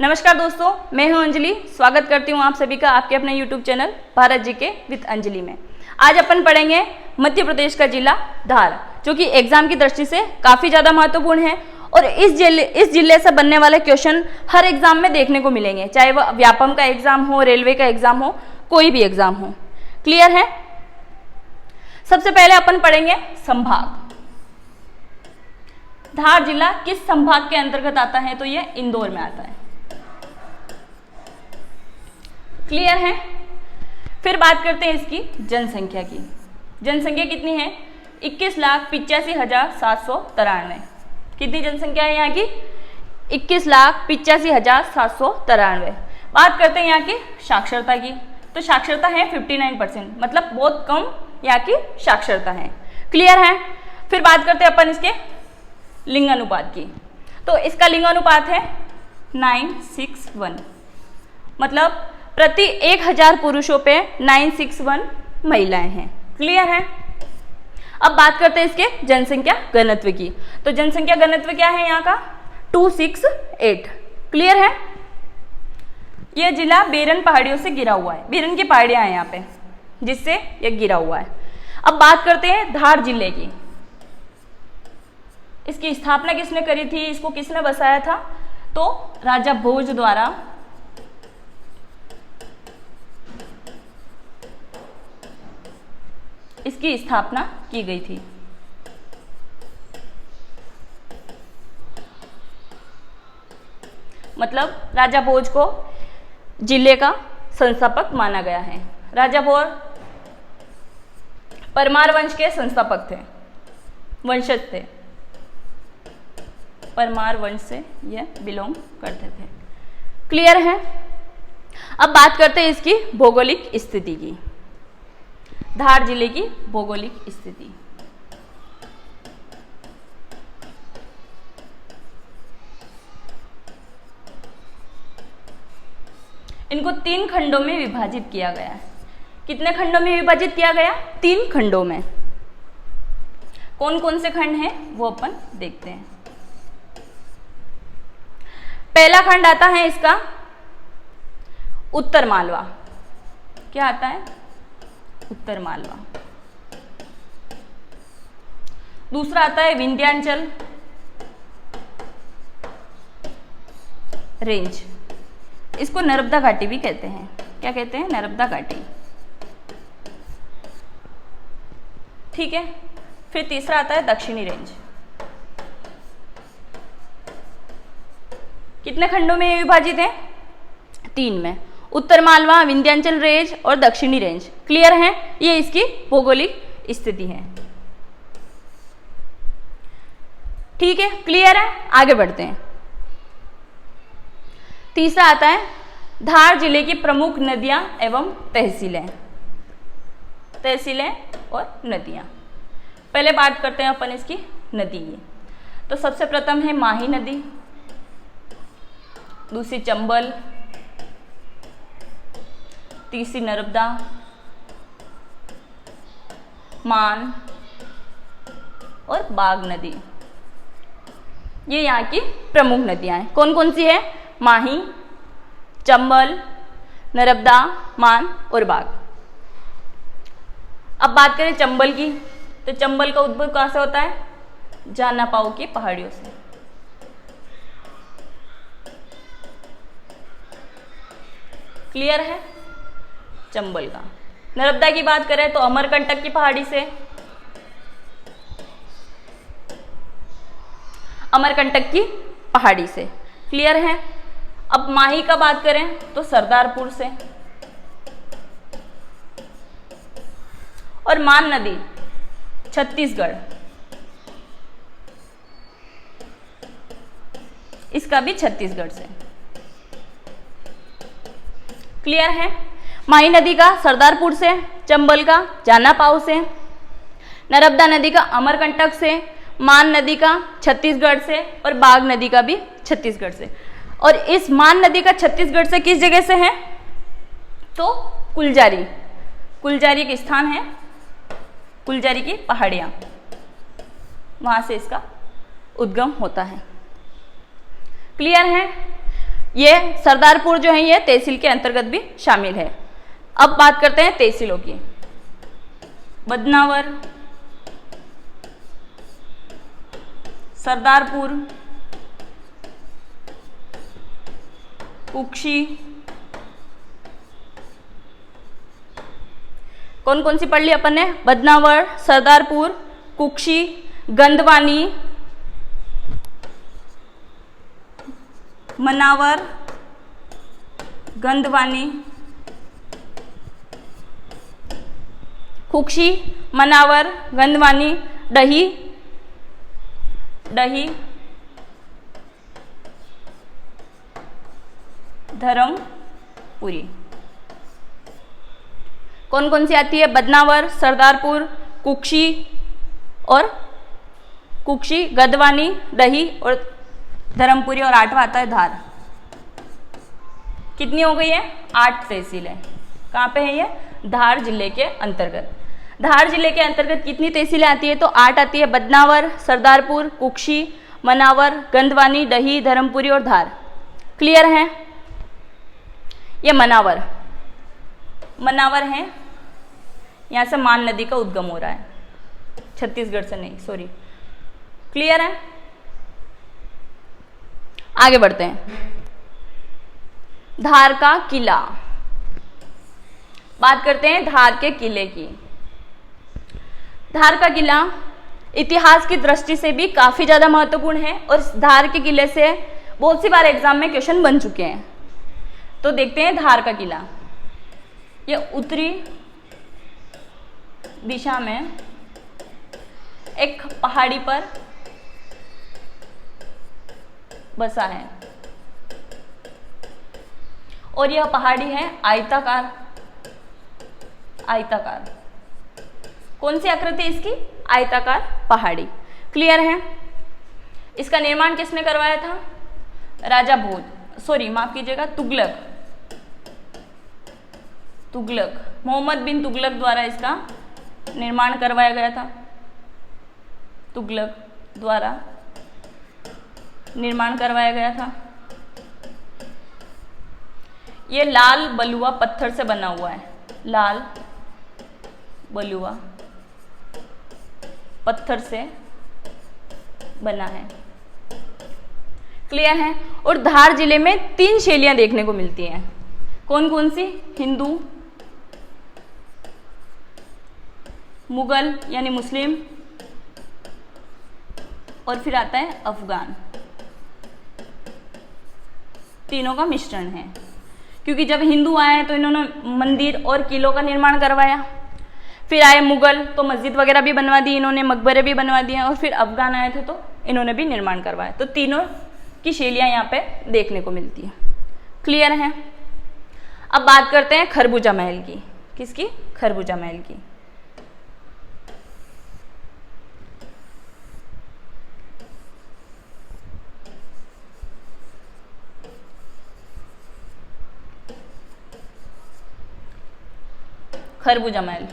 नमस्कार दोस्तों, मैं हूं अंजलि। स्वागत करती हूं आप सभी का आपके अपने YouTube channel Bharat GK with Anjali में। आज अपन पढ़ेंगे मध्य प्रदेश का जिला धार, जो कि एग्जाम की दृष्टि से काफ़ी ज़्यादा महत्वपूर्ण है और इस जिले से बनने वाले क्वेश्चन हर एग्जाम में देखने को मिलेंगे, चाहे वह व्यापम का एग्जाम हो, रेलवे का एग्जाम हो, कोई भी एग्जाम हो। क्लियर है? सबसे पहले अपन पढ़ेंगे संभाग। धार जिला किस संभाग के अंतर्गत आता है? तो यह इंदौर में आता है। क्लियर है? फिर बात करते हैं इसकी जनसंख्या की। जनसंख्या कितनी है? 21,85,793। कितनी जनसंख्या है यहाँ की? 21,85,793। बात करते हैं यहाँ की साक्षरता की, तो साक्षरता है 59%, मतलब बहुत कम यहाँ की साक्षरता है। क्लियर है? फिर बात करते हैं अपन इसके लिंगानुपात की, तो इसका लिंगानुपात है 961, मतलब प्रति 1000 पुरुषों पे 961 महिलाएं हैं। क्लियर है? अब बात करते हैं इसके जनसंख्या घनत्व की, तो जनसंख्या घनत्व क्या है यहाँ का? 268। क्लियर है? यह जिला बेरन पहाड़ियों से घिरा हुआ है, बेरन की पहाड़ियां हैं यहाँ पे, जिससे यह घिरा हुआ है। अब बात करते हैं धार जिले की। इसकी स्थापना किसने करी थी? इसको किसने बसाया था? तो राजा भोज द्वारा इसकी स्थापना की गई थी। मतलब राजा भोज को जिले का संस्थापक माना गया है। राजा भोज परमार वंश के संस्थापक थे, वंशज थे, परमार वंश से यह बिलोंग करते थे। क्लियर है? अब बात करते हैं इसकी भौगोलिक स्थिति की। धार जिले की भौगोलिक स्थिति। इनको 3 खंडों में विभाजित किया गया है। कितने खंडों में विभाजित किया गया? 3 खंडों में। कौन कौन से खंड हैं वो अपन देखते हैं। पहला खंड आता है इसका उत्तर मालवा। क्या आता है? उत्तर मालवा। दूसरा आता है विंध्याचल रेंज। इसको नर्मदा घाटी भी कहते हैं। क्या कहते हैं? नर्मदा घाटी। ठीक है। फिर तीसरा आता है दक्षिणी रेंज। कितने खंडों में विभाजित है? 3 में। उत्तर मालवा, विंध्याचल रेंज और दक्षिणी रेंज। क्लियर है? ये इसकी भौगोलिक स्थिति है। ठीक है, क्लियर है? आगे बढ़ते हैं। तीसरा आता है धार जिले की प्रमुख नदियां एवं तहसीलें। तहसीलें और नदियां। पहले बात करते हैं अपन इसकी नदी की, तो सबसे प्रथम है माही नदी, दूसरी चंबल, तीसरी नर्मदा, मान और बाघ नदी। ये यहाँ की प्रमुख नदियां हैं। कौन कौन सी है? माही, चंबल, नर्मदा, मान और बाघ। अब बात करें चंबल की, तो चंबल का उद्भव कहाँ से होता है? जानापाऊ की पहाड़ियों से। क्लियर है? चंबल का। नर्मदा की बात करें तो अमरकंटक की पहाड़ी से, अमरकंटक की पहाड़ी से। क्लियर है? अब माही का बात करें तो सरदारपुर से, और मान नदी छत्तीसगढ़, इसका भी छत्तीसगढ़ से। क्लियर है? माही नदी का सरदारपुर से, चंबल का जानापाऊ से, नर्मदा नदी का अमरकंटक से, मान नदी का छत्तीसगढ़ से और बाघ नदी का भी छत्तीसगढ़ से। और इस मान नदी का छत्तीसगढ़ से किस जगह से है? तो कुलजारी। कुलजारी एक स्थान है, कुलजारी की पहाड़ियां, वहां से इसका उद्गम होता है। क्लियर है? ये सरदारपुर जो है ये तहसील के अंतर्गत भी शामिल है। अब बात करते हैं तहसीलों की। बदनावर, सरदारपुर, कुक्षी, कौन कौन सी पढ़ ली अपन ने? बदनावर, सरदारपुर, कुक्षी, गंदवानी, मनावर, गंदवानी, कुक्षी, मनावर, गंदवानी, डही, धर्मपुरी। कौन कौन सी आती है? बदनावर, सरदारपुर, कुक्षी कुक्षी, गंदवानी, डही और धर्मपुरी, और 8वां आता है धार। कितनी हो गई है? 8 तहसील है। कहाँ पे है ये? धार जिले के अंतर्गत। धार जिले के अंतर्गत कितनी तहसीलें आती है? तो 8 आती है। बदनावर, सरदारपुर, कुक्षी, मनावर, गंदवानी, डही, धर्मपुरी और धार। क्लियर है? ये मनावर है, यहाँ से मान नदी का उद्गम हो रहा है, छत्तीसगढ़ से नहीं, सॉरी। क्लियर है? आगे बढ़ते हैं। धार का किला, बात करते हैं धार के किले की। धार का किला इतिहास की दृष्टि से भी काफी ज्यादा महत्वपूर्ण है और धार के किले से बहुत सी बार एग्जाम में क्वेश्चन बन चुके हैं। तो देखते हैं धार का किला। ये उत्तरी दिशा में एक पहाड़ी पर बसा है और यह पहाड़ी है आयताकार। कौन सी आकृति है इसकी? आयताकार पहाड़ी। क्लियर है? इसका निर्माण किसने करवाया था? राजा भोज, सॉरी माफ कीजिएगा, तुगलक, मोहम्मद बिन तुगलक द्वारा इसका निर्माण करवाया गया था। तुगलक द्वारा निर्माण करवाया गया था। ये लाल बलुआ पत्थर से बना हुआ है। लाल बलुआ पत्थर से बना है। क्लियर है? और धार जिले में 3 शैलियां देखने को मिलती हैं। कौन कौन सी? हिंदू, मुगल यानी मुस्लिम, और फिर आता है अफगान। तीनों का मिश्रण है, क्योंकि जब हिंदू आए तो इन्होंने मंदिर और किलों का निर्माण करवाया। फिर आए मुगल तो मस्जिद वगैरह भी बनवा दी इन्होंने, मकबरे भी बनवा दिए, और फिर अफगान आए थे तो इन्होंने भी निर्माण करवाया। तो तीनों की शैलियां यहाँ पे देखने को मिलती है। क्लियर है? अब बात करते हैं खरबूजा महल की। किसकी? खरबूजा महल की। खरबूजा महल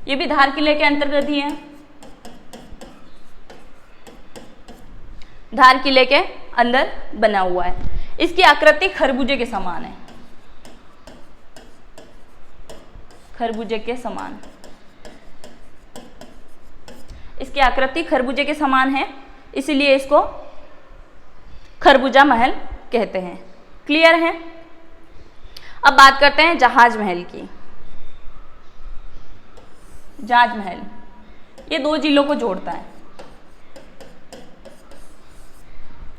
ये भी धार किले के अंतर्गत ही है। धार किले के अंदर बना हुआ है। इसकी आकृति खरबूजे के समान है। खरबूजे के समान, इसकी आकृति खरबूजे के समान है, इसीलिए इसको खरबूजा महल कहते हैं। क्लियर है? अब बात करते हैं जहाज महल की। जहाज महल ये 2 जिलों को जोड़ता है।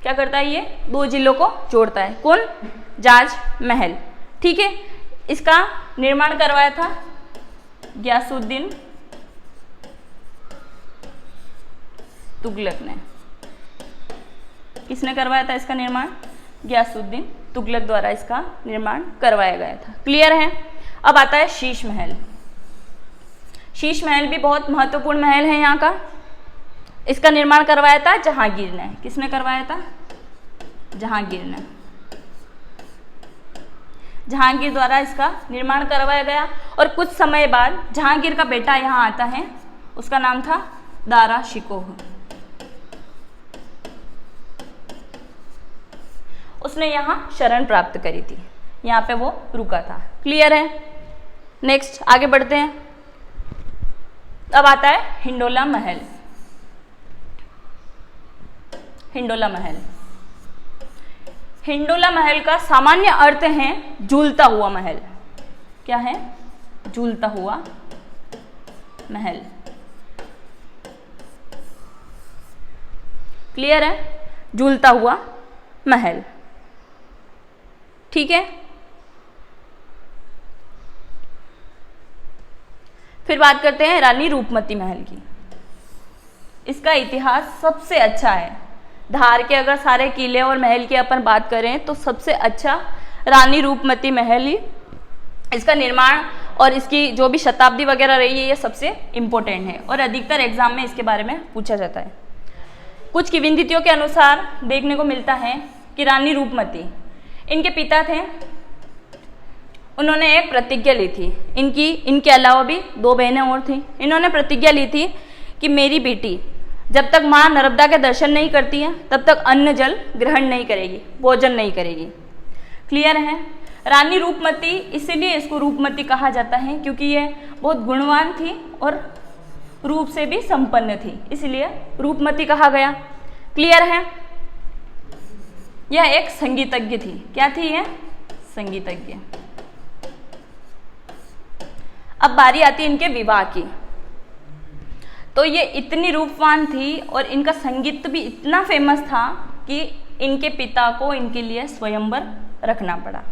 क्या करता है? ये 2 जिलों को जोड़ता है। कौन? जहाज महल। ठीक है? इसका निर्माण करवाया था गियासुद्दीन तुगलक ने। किसने करवाया था इसका निर्माण? गियासुद्दीन तुगलक द्वारा इसका निर्माण करवाया गया था। क्लियर है? अब आता है शीश महल। शीश महल भी बहुत महत्वपूर्ण महल है यहाँ का। इसका निर्माण करवाया था जहांगीर ने। किसने करवाया था? जहांगीर ने। जहांगीर द्वारा इसका निर्माण करवाया गया और कुछ समय बाद जहांगीर का बेटा यहाँ आता है, उसका नाम था दारा शिकोह। उसने यहाँ शरण प्राप्त करी थी, यहाँ पे वो रुका था। क्लियर है? नेक्स्ट आगे बढ़ते हैं। अब आता है हिंडोला महल। हिंडोला महल, हिंडोला महल का सामान्य अर्थ है झूलता हुआ महल। क्या है? झूलता हुआ महल। क्लियर है? झूलता हुआ महल। ठीक है, फिर बात करते हैं रानी रूपमती महल की। इसका इतिहास सबसे अच्छा है। धार के अगर सारे किले और महल की अपन बात करें तो सबसे अच्छा रानी रूपमती महल ही, इसका निर्माण और इसकी जो भी शताब्दी वगैरह रही है ये सबसे इम्पोर्टेंट है और अधिकतर एग्जाम में इसके बारे में पूछा जाता है। कुछ किंवदंतियों के अनुसार देखने को मिलता है कि रानी रूपमती, इनके पिता थे, उन्होंने एक प्रतिज्ञा ली थी। इनके अलावा भी 2 बहनें और थीं। इन्होंने प्रतिज्ञा ली थी कि मेरी बेटी जब तक माँ नर्मदा के दर्शन नहीं करती है तब तक अन्न जल ग्रहण नहीं करेगी, भोजन नहीं करेगी। क्लियर है? रानी रूपमती, इसीलिए इसको रूपमती कहा जाता है क्योंकि ये बहुत गुणवान थी और रूप से भी संपन्न थी, इसलिए रूपमती कहा गया। क्लियर है? यह एक संगीतज्ञ थी। क्या थी यह? संगीतज्ञ। अब बारी आती है इनके विवाह की। तो ये इतनी रूपवान थी और इनका संगीत भी इतना फेमस था कि इनके पिता को इनके लिए स्वयंवर रखना पड़ा।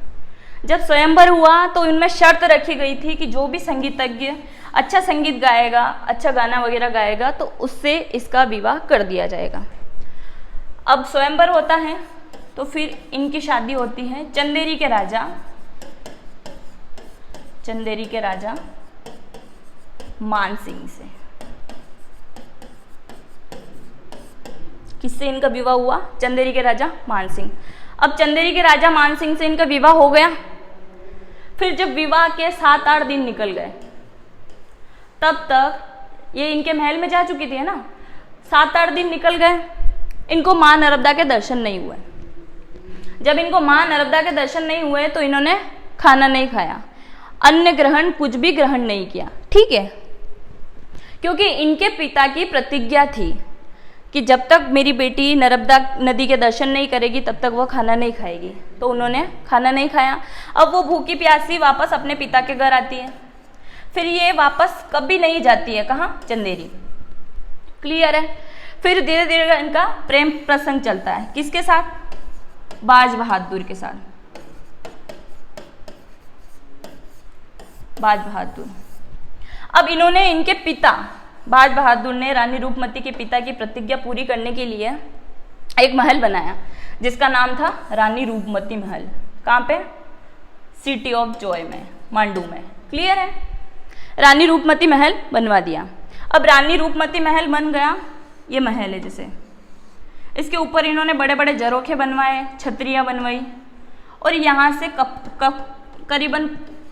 जब स्वयंवर हुआ तो इनमें शर्त रखी गई थी कि जो भी संगीतज्ञ अच्छा संगीत गाएगा, अच्छा गाना वगैरह गाएगा तो उससे इसका विवाह कर दिया जाएगा। अब स्वयंवर होता है तो फिर इनकी शादी होती है चंदेरी के राजा मानसिंह से। किससे इनका विवाह हुआ? चंदेरी के राजा मानसिंह। अब चंदेरी के राजा मानसिंह से इनका विवाह हो गया। फिर जब विवाह के 7-8 दिन निकल गए तब तक ये इनके महल में जा चुकी थी, है ना। 7-8 दिन निकल गए, इनको माँ नर्मदा के दर्शन नहीं हुए। जब इनको माँ नर्मदा के दर्शन नहीं हुए तो इन्होंने खाना नहीं खाया, अन्न ग्रहण कुछ भी ग्रहण नहीं किया। ठीक है, क्योंकि इनके पिता की प्रतिज्ञा थी कि जब तक मेरी बेटी नर्मदा नदी के दर्शन नहीं करेगी तब तक वो खाना नहीं खाएगी, तो उन्होंने खाना नहीं खाया। अब वो भूखी प्यासी वापस अपने पिता के घर आती है। फिर ये वापस कभी नहीं जाती है, कहाँ? चंदेरी। क्लियर है? फिर धीरे धीरे इनका प्रेम प्रसंग चलता है। किसके साथ? बाज बहादुर के साथ। बाज बहादुर। अब इन्होंने, इनके पिता बाज बहादुर ने रानी रूपमती के पिता की प्रतिज्ञा पूरी करने के लिए एक महल बनाया जिसका नाम था रानी रूपमती महल। कहाँ पे? सिटी ऑफ जॉय में, मांडू में। क्लियर है? रानी रूपमती महल बनवा दिया। अब रानी रूपमती महल बन गया, ये महल है जैसे, इसके ऊपर इन्होंने बड़े बड़े झरोखे बनवाए, छतरियाँ बनवाई और यहाँ से करीबन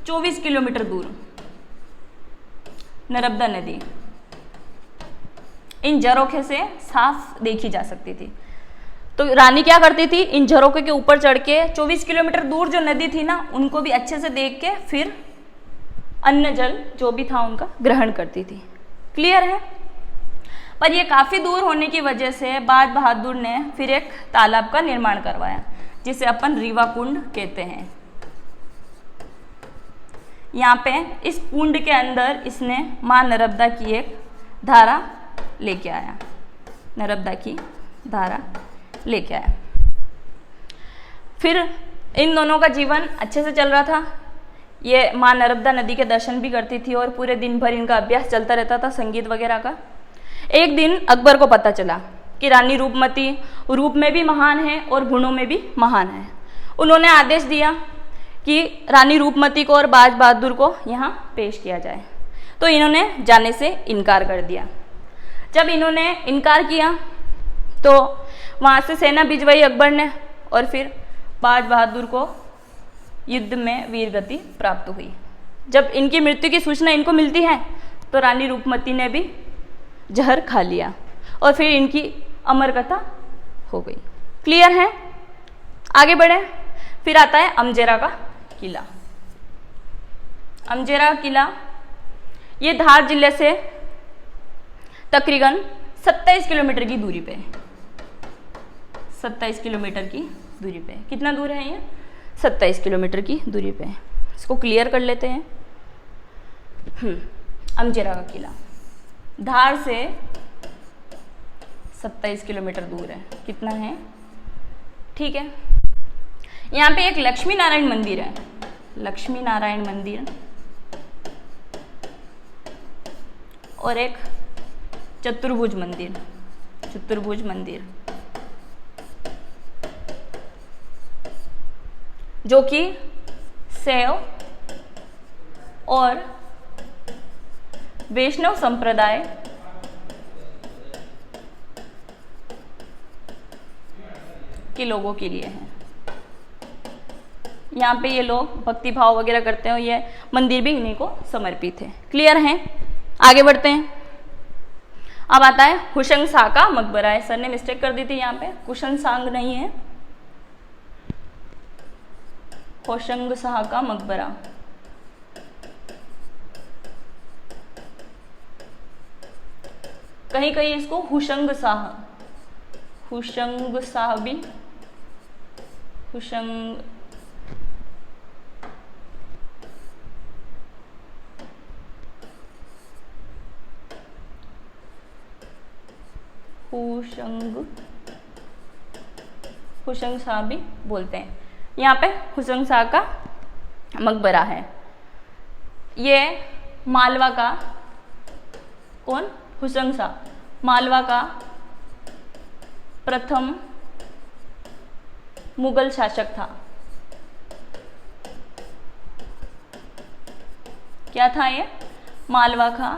24 किलोमीटर दूर नर्मदा नदी इन झरोखे से साफ देखी जा सकती थी। तो रानी क्या करती थी? इन झरोखे के ऊपर चढ़ के 24 किलोमीटर दूर जो नदी थी ना, उनको भी अच्छे से देख के फिर अन्न जल जो भी था उनका ग्रहण करती थी। क्लियर है? पर ये काफ़ी दूर होने की वजह से बाज बहादुर ने फिर एक तालाब का निर्माण करवाया जिसे अपन रीवा कुंड कहते हैं। यहाँ पे इस कुंड के अंदर इसने माँ नर्मदा की एक धारा लेके आया, नर्मदा की धारा लेके आया। फिर इन दोनों का जीवन अच्छे से चल रहा था। ये माँ नर्मदा नदी के दर्शन भी करती थी और पूरे दिन भर इनका अभ्यास चलता रहता था संगीत वगैरह का। एक दिन अकबर को पता चला कि रानी रूपमती रूप में भी महान है और गुणों में भी महान है। उन्होंने आदेश दिया कि रानी रूपमती को और बाज बहादुर को यहाँ पेश किया जाए, तो इन्होंने जाने से इनकार कर दिया। जब इन्होंने इनकार किया तो वहाँ से सेना भिजवाई अकबर ने और फिर बाज बहादुर को युद्ध में वीरगति प्राप्त हुई। जब इनकी मृत्यु की सूचना इनको मिलती है तो रानी रूपमती ने भी जहर खा लिया और फिर इनकी अमर कथा हो गई। क्लियर है? आगे बढ़े, फिर आता है अमजेरा का किला। अमजेरा किला ये धार जिले से तकरीबन 27 किलोमीटर की दूरी पे, 27 किलोमीटर की दूरी पे। कितना दूर है ये? 27 किलोमीटर की दूरी पे। इसको क्लियर कर लेते हैं। अमजेरा का किला धार से 27 किलोमीटर दूर है। कितना है? ठीक है। यहाँ पे एक लक्ष्मी नारायण मंदिर है, लक्ष्मी नारायण मंदिर, और एक चतुर्भुज मंदिर, चतुर्भुज मंदिर, जो कि शैव और वैष्णव संप्रदाय के लोगों के लिए है। यहाँ पे ये लोग भक्ति भाव वगैरह करते हैं, ये मंदिर भी इन्हीं को समर्पित है। क्लियर है? आगे बढ़ते हैं। अब आता है हुशंग शाह का मकबरा है। सर ने मिस्टेक कर दी थी, यहाँ पे कुशन सांग नहीं है, होशंग शाह का मकबरा। कहीं कहीं इसको हुशंग शाह, हुशंग शाह भी, हुशंग हुशंग शाह भी बोलते हैं। यहाँ पे हुशंग शाह का मकबरा है। ये मालवा का, कौन? हुशंग शाह मालवा का प्रथम मुगल शासक था। क्या था ये? मालवा का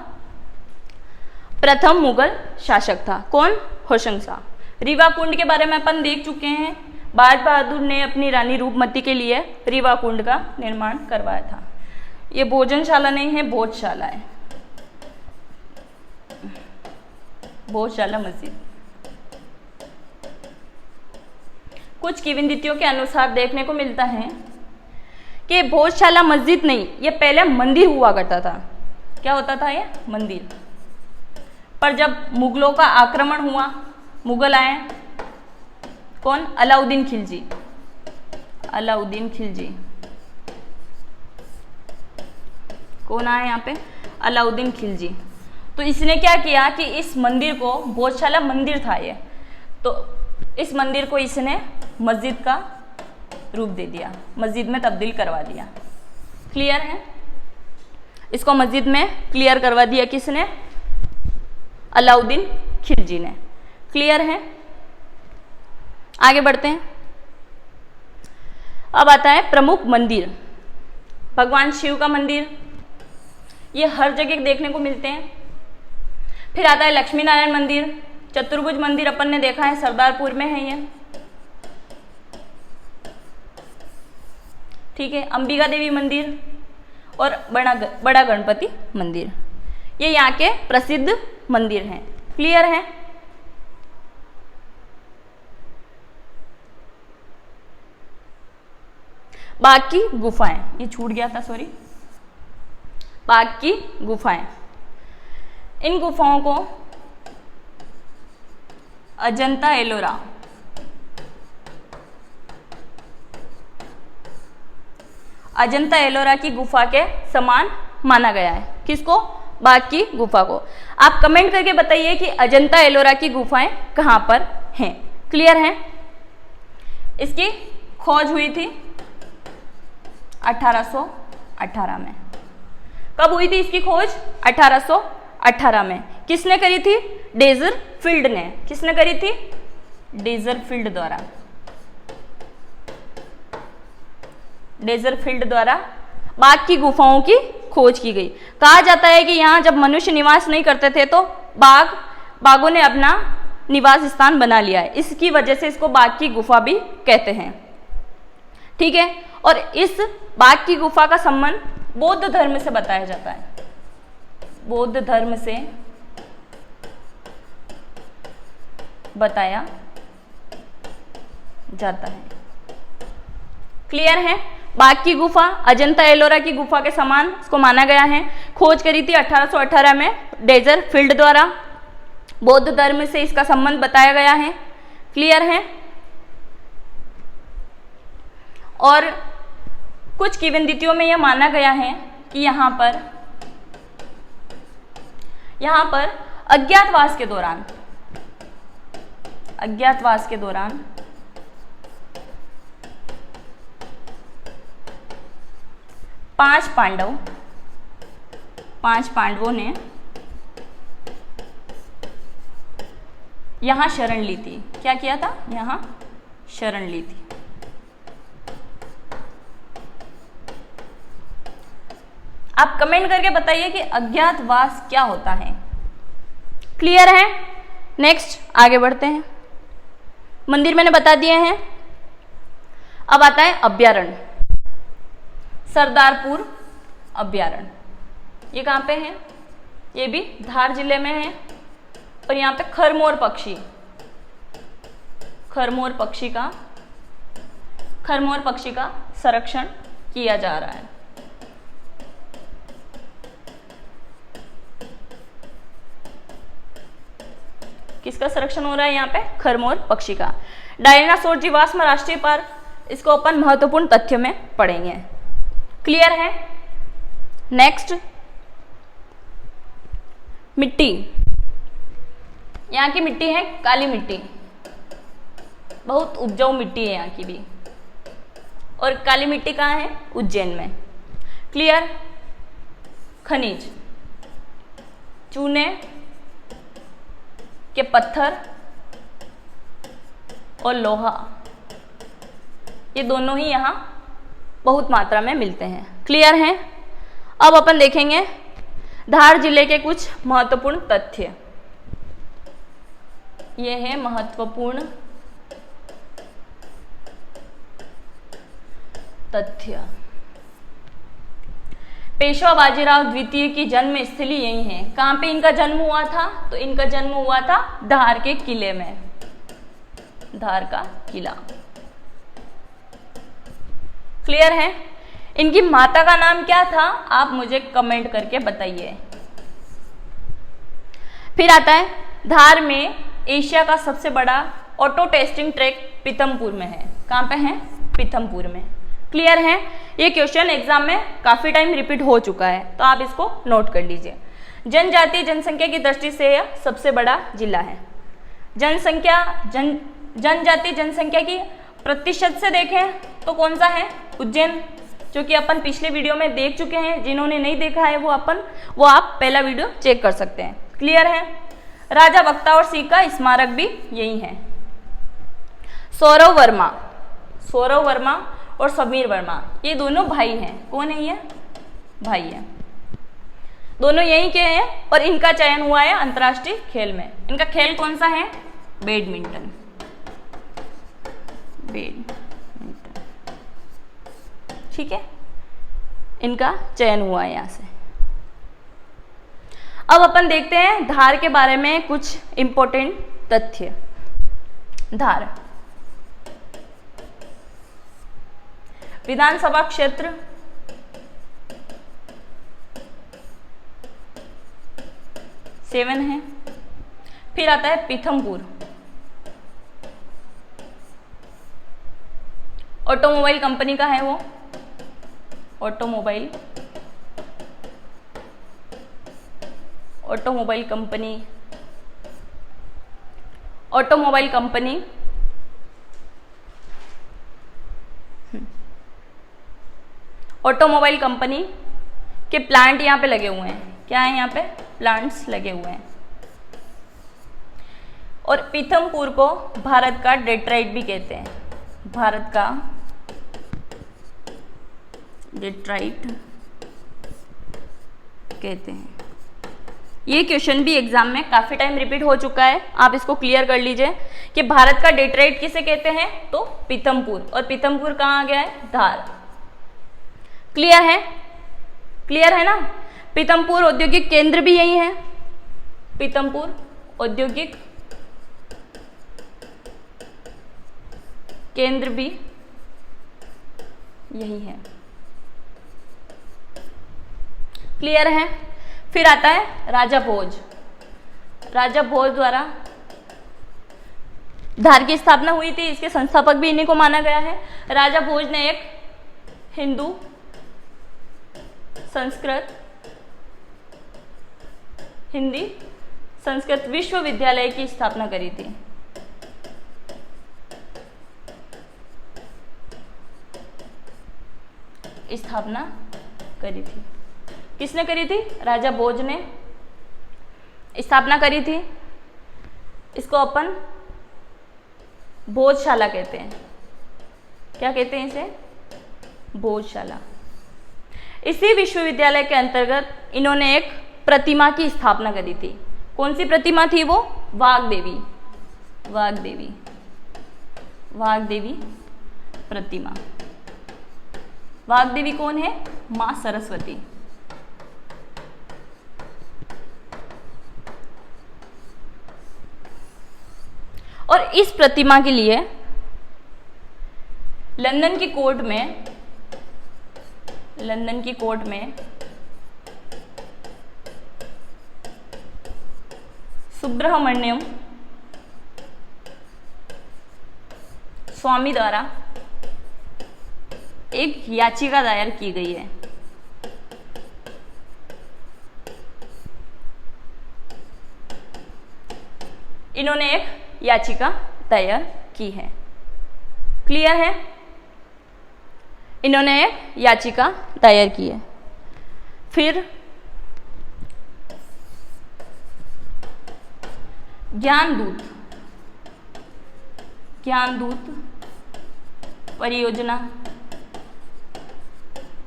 प्रथम मुगल शासक था। कौन? होशंग शाह। रीवा कुंड के बारे में अपन देख चुके हैं। बाज बहादुर ने अपनी रानी रूपमती के लिए रीवा कुंड का निर्माण करवाया था। ये भोजनशाला नहीं है, भोजशाला है, भोजशाला मस्जिद। कुछ किंवदंतियों के अनुसार देखने को मिलता है कि भोजशाला मस्जिद नहीं, ये पहले मंदिर हुआ करता था। क्या होता था? ये मंदिर। पर जब मुगलों का आक्रमण हुआ, मुगल आए, कौन? अलाउद्दीन खिलजी, अलाउद्दीन खिलजी। कौन आए यहाँ पे? अलाउद्दीन खिलजी। तो इसने क्या किया कि इस मंदिर को, भोजशाला मंदिर था ये, तो इस मंदिर को इसने मस्जिद का रूप दे दिया, मस्जिद में तब्दील करवा दिया। क्लियर है? इसको मस्जिद में क्लियर करवा दिया किसने? अलाउद्दीन खिलजी ने। क्लियर है? आगे बढ़ते हैं। अब आता है प्रमुख मंदिर। भगवान शिव का मंदिर, ये हर जगह देखने को मिलते हैं। फिर आता है लक्ष्मी नारायण मंदिर, चतुर्भुज मंदिर अपन ने देखा है, सरदारपुर में है ये। ठीक है। अंबिका देवी मंदिर और बड़ा गणपति मंदिर, ये यहाँ के प्रसिद्ध मंदिर हैं। क्लियर है? बाघ की गुफाएं, ये छूट गया था, सॉरी। बाघ की गुफाएं, इन गुफाओं को अजंता एलोरा, अजंता एलोरा की गुफा के समान माना गया है। किसको? बाघ की गुफा को। आप कमेंट करके बताइए कि अजंता एलोरा की गुफाएं कहां पर हैं। क्लियर है? इसकी खोज हुई थी 1818 में। कब हुई थी इसकी खोज? 1818 में। किसने करी थी? डेजरफील्ड ने। किसने करी थी? डेजरफील्ड द्वारा। डेजरफील्ड द्वारा बाघ की गुफाओं की खोज की गई। कहा जाता है कि यहाँ जब मनुष्य निवास नहीं करते थे तो बाघों ने अपना निवास स्थान बना लिया है, इसकी वजह से इसको बाघ की गुफा भी कहते हैं। ठीक है। और इस बाघ की गुफा का संबंध बौद्ध धर्म से बताया जाता है, बौद्ध धर्म से बताया जाता है। क्लियर है। बाघ की गुफा अजंता एलोरा की गुफा के समान इसको माना गया है। खोज करी थी 1818 में डेजर फील्ड द्वारा। बौद्ध धर्म से इसका संबंध बताया गया है। क्लियर है। और कुछ किंवदंतियों में यह माना गया है कि यहाँ पर अज्ञातवास के दौरान 5 पांडवों ने यहां शरण ली थी। क्या किया था? यहां शरण ली थी। आप कमेंट करके बताइए कि अज्ञातवास क्या होता है। क्लियर है। नेक्स्ट आगे बढ़ते हैं। मंदिर मैंने बता दिए हैं। अब आता है अभ्यारण्य। सरदारपुर अभ्यारण्य, ये कहाँ पे है? ये भी धार जिले में है। और यहाँ पे खरमोर पक्षी का संरक्षण किया जा रहा है। किसका संरक्षण हो रहा है यहाँ पे? खरमोर पक्षी का। डायनासोर जीवाश्म राष्ट्रीय पार्क, इसको अपन महत्वपूर्ण तथ्य में पढ़ेंगे। क्लियर है। नेक्स्ट, मिट्टी। यहाँ की मिट्टी है काली मिट्टी, बहुत उपजाऊ मिट्टी है यहाँ की भी। और काली मिट्टी कहाँ है? उज्जैन में। क्लियर। खनिज, चूने के पत्थर और लोहा, ये दोनों ही यहाँ बहुत मात्रा में मिलते हैं। क्लियर है। अब अपन देखेंगे धार जिले के कुछ महत्वपूर्ण तथ्य। ये है महत्वपूर्ण तथ्य। पेशवा बाजीराव द्वितीय की जन्म स्थली यही है। कहां पे इनका जन्म हुआ था? तो इनका जन्म हुआ था धार के किले में, धार का किला। क्लियर है। इनकी माता का नाम क्या था? आप मुझे कमेंट करके बताइए। फिर आता है धार में एशिया का सबसे बड़ा ऑटो टेस्टिंग ट्रैक पीथमपुर में है। कहां पे है? पीथमपुर में। क्लियर है। ये क्वेश्चन एग्जाम में काफी टाइम रिपीट हो चुका है, तो आप इसको नोट कर लीजिए। जनजातीय जनसंख्या की दृष्टि से यह सबसे बड़ा जिला है। जनजातीय जनसंख्या की प्रतिशत से देखें तो कौन सा है? उज्जैन, जो कि अपन पिछले वीडियो में देख चुके हैं। जिन्होंने नहीं देखा है वो आप पहला वीडियो चेक कर सकते हैं। क्लियर है। राजा बख्ता और सिंह का स्मारक भी यही है। सौरव वर्मा और समीर वर्मा, ये दोनों भाई हैं। कौन है ये? भाई है। दोनों यहीं के हैं और इनका चयन हुआ है अंतर्राष्ट्रीय खेल में। इनका खेल कौन सा है? बैडमिंटन। ठीक है, इनका चयन हुआ है यहां से। अब अपन देखते हैं धार के बारे में कुछ इंपॉर्टेंट तथ्य। धार विधानसभा क्षेत्र 7 है। फिर आता है पीथमपुर, ऑटोमोबाइल कंपनी का है वो। ऑटोमोबाइल कंपनी ऑटोमोबाइल कंपनी के प्लांट यहाँ पे लगे हुए हैं। क्या है? यहाँ पे प्लांट्स लगे हुए हैं। और पीथमपुर को भारत का डेट्राइट भी कहते हैं। भारत का डेट्राइट कहते हैं। ये क्वेश्चन भी एग्जाम में काफी टाइम रिपीट हो चुका है, आप इसको क्लियर कर लीजिए कि भारत का डेट्राइट किसे कहते हैं? तो पीथमपुर। और पीथमपुर कहाँ आ गया है? धार। क्लियर है? क्लियर है ना? पीथमपुर औद्योगिक केंद्र भी यही है। पीथमपुर औद्योगिक केंद्र भी यही है। क्लियर है। फिर आता है राजा भोज। राजा भोज द्वारा धार की स्थापना हुई थी, इसके संस्थापक भी इन्हीं को माना गया है। राजा भोज ने एक हिंदू संस्कृत हिंदी संस्कृत विश्वविद्यालय की स्थापना करी थी। स्थापना करी थी। किसने करी थी? राजा भोज ने स्थापना करी थी। इसको अपन भोजशाला कहते हैं। क्या कहते हैं इसे? भोजशाला। इसी विश्वविद्यालय के अंतर्गत इन्होंने एक प्रतिमा की स्थापना करी थी। कौन सी प्रतिमा थी वो? वाग्देवी। वाग्देवी, वाग्देवी प्रतिमा। वाग्देवी कौन है? मां सरस्वती। और इस प्रतिमा के लिए लंदन की कोर्ट में सुब्रमण्यम स्वामी द्वारा एक याचिका दायर की गई है। इन्होंने एक याचिका दायर की है। क्लियर है? इन्होंने एक याचिका दायर की है। फिर ज्ञानदूत परियोजना।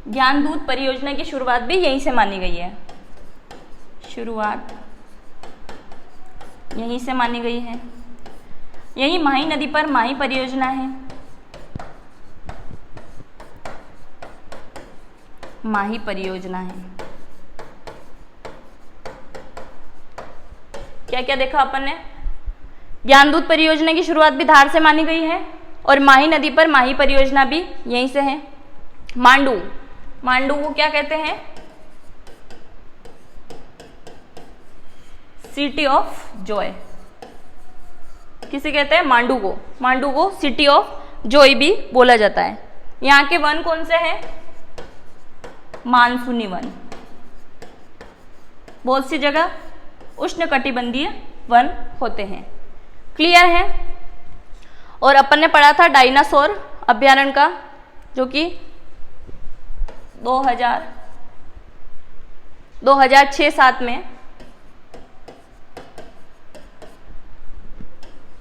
ज्ञानदूत परियोजना की शुरुआत भी यहीं से मानी गई है। शुरुआत यहीं से मानी गई है। यही माही नदी पर माही परियोजना है। माही परियोजना है। क्या क्या देखा अपन ने? ज्ञानदूत परियोजना की शुरुआत भी धार से मानी गई है और माही नदी पर माही परियोजना भी यहीं से है। मांडू को क्या कहते हैं? City of Joy. किसे कहते हैं? मांडू को सिटी ऑफ जॉय भी बोला जाता है। यहाँ के वन कौन से हैं? मानसूनी वन। बहुत सी जगह उष्णकटिबंधीय वन होते हैं। क्लियर है? और अपन ने पढ़ा था डायनासोर अभ्यारण्य का, जो कि 2006-07 में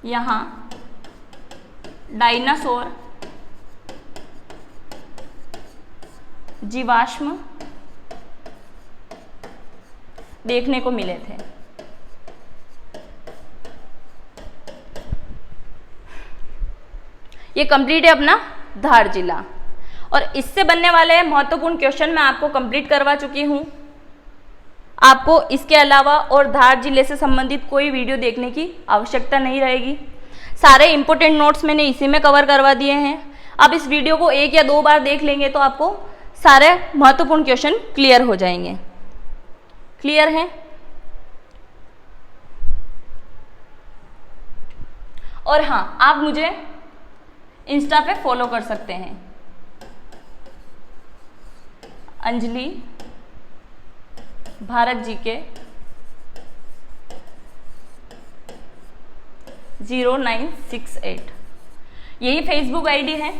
यहाँ डायनासोर जीवाश्म देखने को मिले थे। ये कंप्लीट है अपना धार जिला। और इससे बनने वाले महत्वपूर्ण क्वेश्चन मैं आपको कंप्लीट करवा चुकी हूँ। आपको इसके अलावा और धार जिले से संबंधित कोई वीडियो देखने की आवश्यकता नहीं रहेगी। सारे इंपॉर्टेंट नोट्स मैंने इसी में कवर करवा दिए हैं। अब इस वीडियो को 1 या 2 बार देख लेंगे तो आपको सारे महत्वपूर्ण क्वेश्चन क्लियर हो जाएंगे। क्लियर है? और हाँ, आप मुझे इंस्टा पे फॉलो कर सकते हैं। अंजलि भारत जी के 0968 यही फेसबुक आईडी है।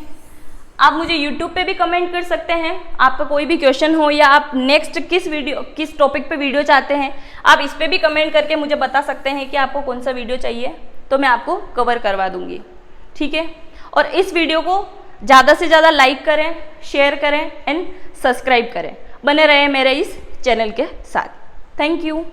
आप मुझे यूट्यूब पे भी कमेंट कर सकते हैं। आपका कोई भी क्वेश्चन हो या आप नेक्स्ट किस टॉपिक पे वीडियो चाहते हैं, आप इस पे भी कमेंट करके मुझे बता सकते हैं कि आपको कौन सा वीडियो चाहिए, तो मैं आपको कवर करवा दूंगी। ठीक है? और इस वीडियो को ज़्यादा से ज़्यादा लाइक करें, शेयर करें एंड सब्सक्राइब करें। बने रहे मेरे इस चैनल के साथ। Thank you.